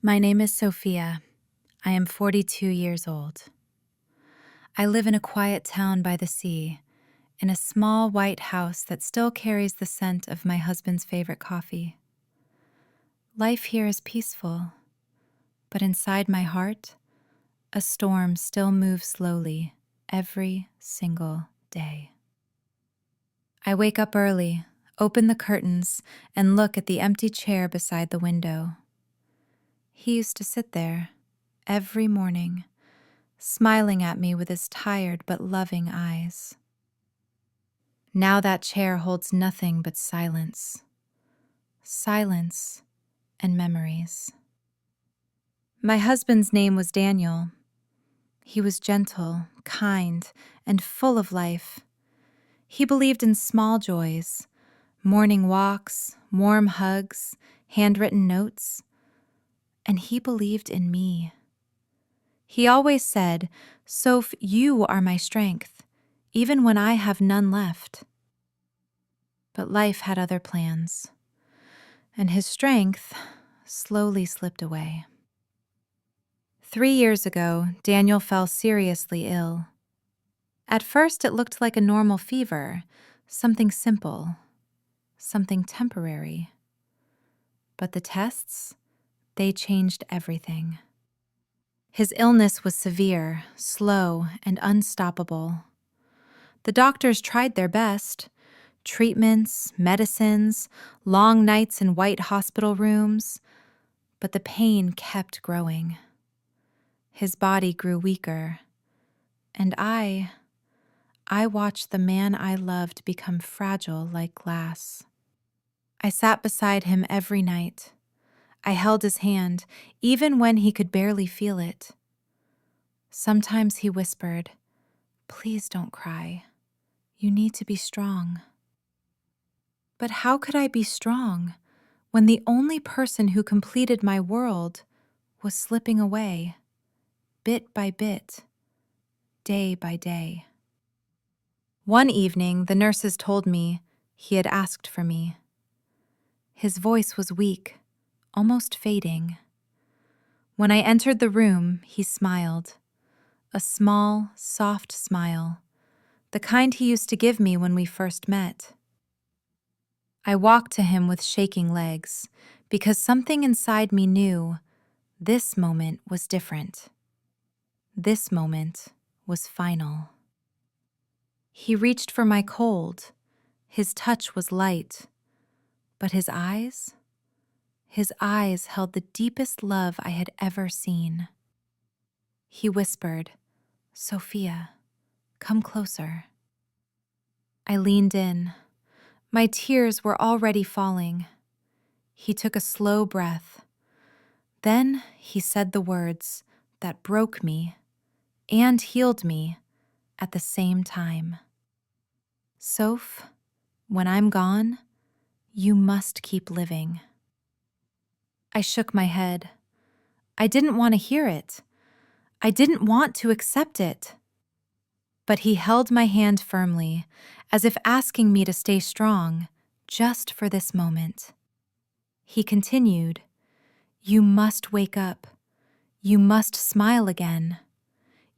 My name is Sophia. I am 42 years old. I live in a quiet town by the sea, in a small white house that still carries the scent of my husband's favorite coffee. Life here is peaceful, but inside my heart, a storm still moves slowly every single day. I wake up early, open the curtains, and look at the empty chair beside the window. He used to sit there every morning, smiling at me with his tired but loving eyes. Now that chair holds nothing but silence. Silence and memories. My husband's name was Daniel. He was gentle, kind, and full of life. He believed in small joys, morning walks, warm hugs, handwritten notes, and he believed in me. He always said, "Soph, you are my strength, even when I have none left." But life had other plans, and his strength slowly slipped away. 3 years ago, Daniel fell seriously ill. At first, it looked like a normal fever, something simple, something temporary. But the tests, they changed everything. His illness was severe, slow, and unstoppable. The doctors tried their best. Treatments, medicines, long nights in white hospital rooms, but the pain kept growing. His body grew weaker, and I watched the man I loved become fragile like glass. I sat beside him every night. I held his hand, even when he could barely feel it. Sometimes he whispered, "Please don't cry. You need to be strong." But how could I be strong when the only person who completed my world was slipping away, bit by bit, day by day? One evening, the nurses told me he had asked for me. His voice was weak, almost fading. When I entered the room, he smiled, a small, soft smile, the kind he used to give me when we first met. I walked to him with shaking legs because something inside me knew this moment was different. This moment was final. He reached for my cold. His touch was light, but his eyes held the deepest love I had ever seen. He whispered, "Sophia, come closer." I leaned in. My tears were already falling. He took a slow breath. Then he said the words that broke me and healed me at the same time. "Soph, when I'm gone, you must keep living." I shook my head. I didn't want to hear it. I didn't want to accept it. But he held my hand firmly, as if asking me to stay strong, just for this moment. He continued, "You must wake up. You must smile again.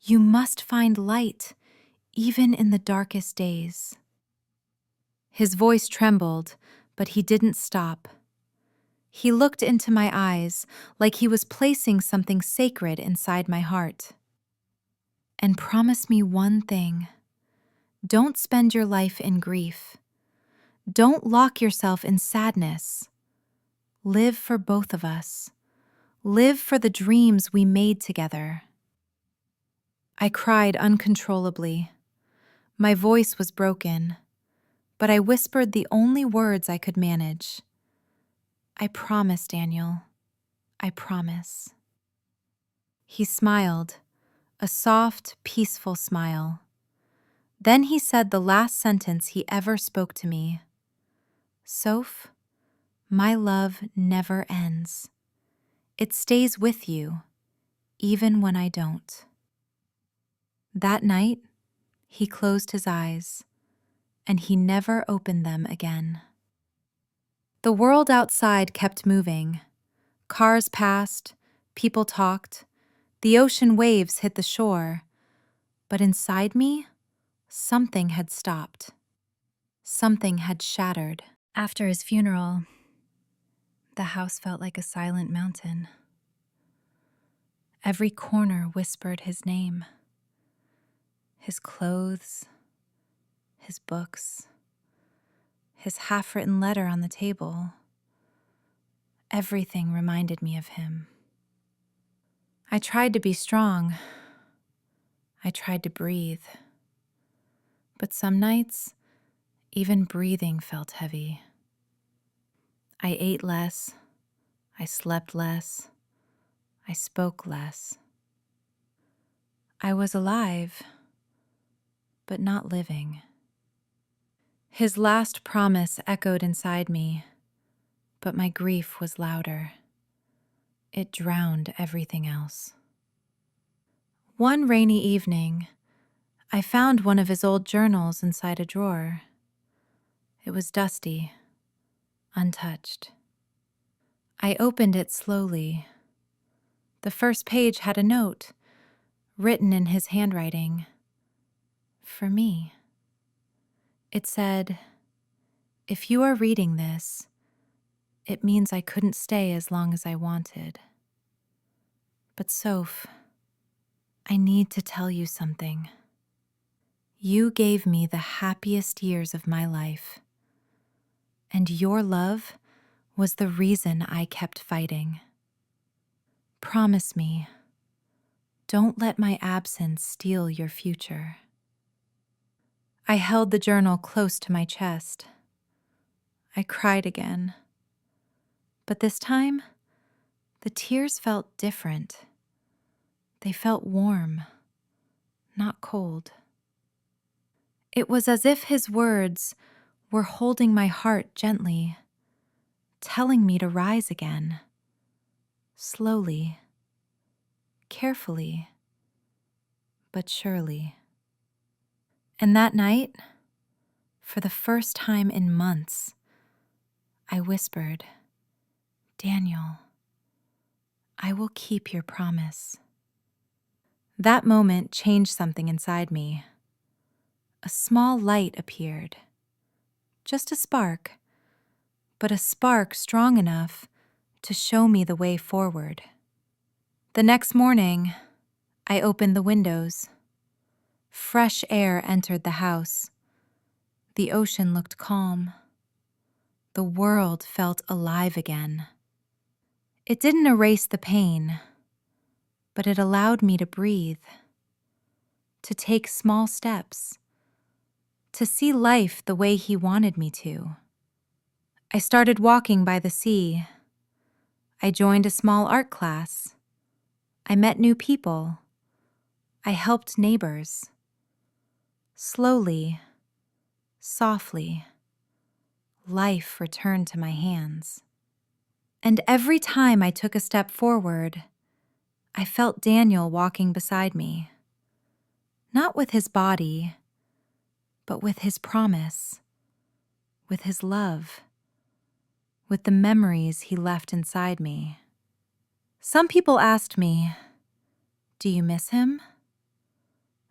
You must find light, even in the darkest days." His voice trembled, but he didn't stop. He looked into my eyes like he was placing something sacred inside my heart. "And promise me one thing. Don't spend your life in grief. Don't lock yourself in sadness. Live for both of us. Live for the dreams we made together." I cried uncontrollably. My voice was broken, but I whispered the only words I could manage. "I promise, Daniel. I promise." He smiled, a soft, peaceful smile. Then he said the last sentence he ever spoke to me. "Soph, my love never ends. It stays with you, even when I don't." That night, he closed his eyes, and he never opened them again. The world outside kept moving. Cars passed, People talked. The ocean waves hit the shore. But inside me, something had stopped. Something had shattered. After his funeral, the house felt like a silent mountain. Every corner whispered his name. His clothes, his books, his half-written letter on the table. Everything reminded me of him. I tried to be strong. I tried to breathe. But some nights, even breathing felt heavy. I ate less. I slept less. I spoke less. I was alive, but not living. His last promise echoed inside me, but my grief was louder. It drowned everything else. One rainy evening, I found one of his old journals inside a drawer. It was dusty, untouched. I opened it slowly. The first page had a note, written in his handwriting, for me. It said, "If you are reading this, it means I couldn't stay as long as I wanted. But Soph, I need to tell you something. You gave me the happiest years of my life, and your love was the reason I kept fighting. Promise me, don't let my absence steal your future." I held the journal close to my chest. I cried again. But this time, the tears felt different. They felt warm, not cold. It was as if his words were holding my heart gently, telling me to rise again, slowly, carefully, but surely. And that night, for the first time in months, I whispered, "Daniel, I will keep your promise." That moment changed something inside me. A small light appeared. Just a spark, but a spark strong enough to show me the way forward. The next morning, I opened the windows. Fresh air entered the house. The ocean looked calm. The world felt alive again. It didn't erase the pain, but it allowed me to breathe, to take small steps, to see life the way he wanted me to. I started walking by the sea. I joined a small art class. I met new people. I helped neighbors. Slowly, softly, life returned to my hands. And every time I took a step forward, I felt Daniel walking beside me. Not with his body, but with his promise, with his love, with the memories he left inside me. Some people asked me, "Do you miss him?"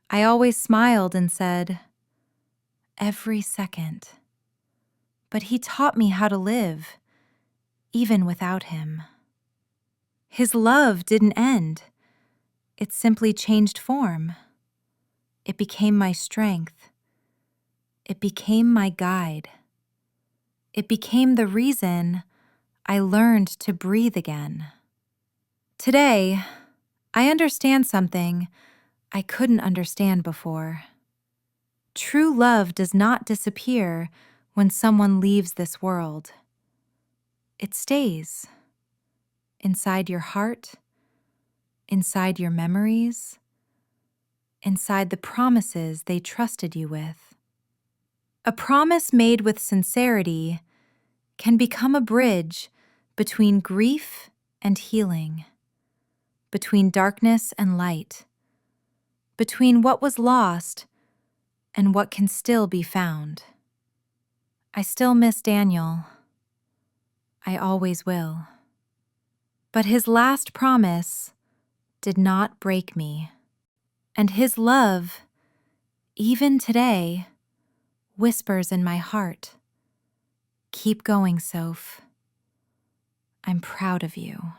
I always smiled and said, "Every second." But he taught me how to live, even without him. His love didn't end. It simply changed form. It became my strength. It became my guide. It became the reason I learned to breathe again. Today, I understand something I couldn't understand before. True love does not disappear when someone leaves this world. It stays inside your heart, inside your memories, inside the promises they trusted you with. A promise made with sincerity can become a bridge between grief and healing, between darkness and light, between what was lost and what can still be found. I still miss Daniel. I always will. But his last promise did not break me. And his love, even today, whispers in my heart, "Keep going, Soph. I'm proud of you."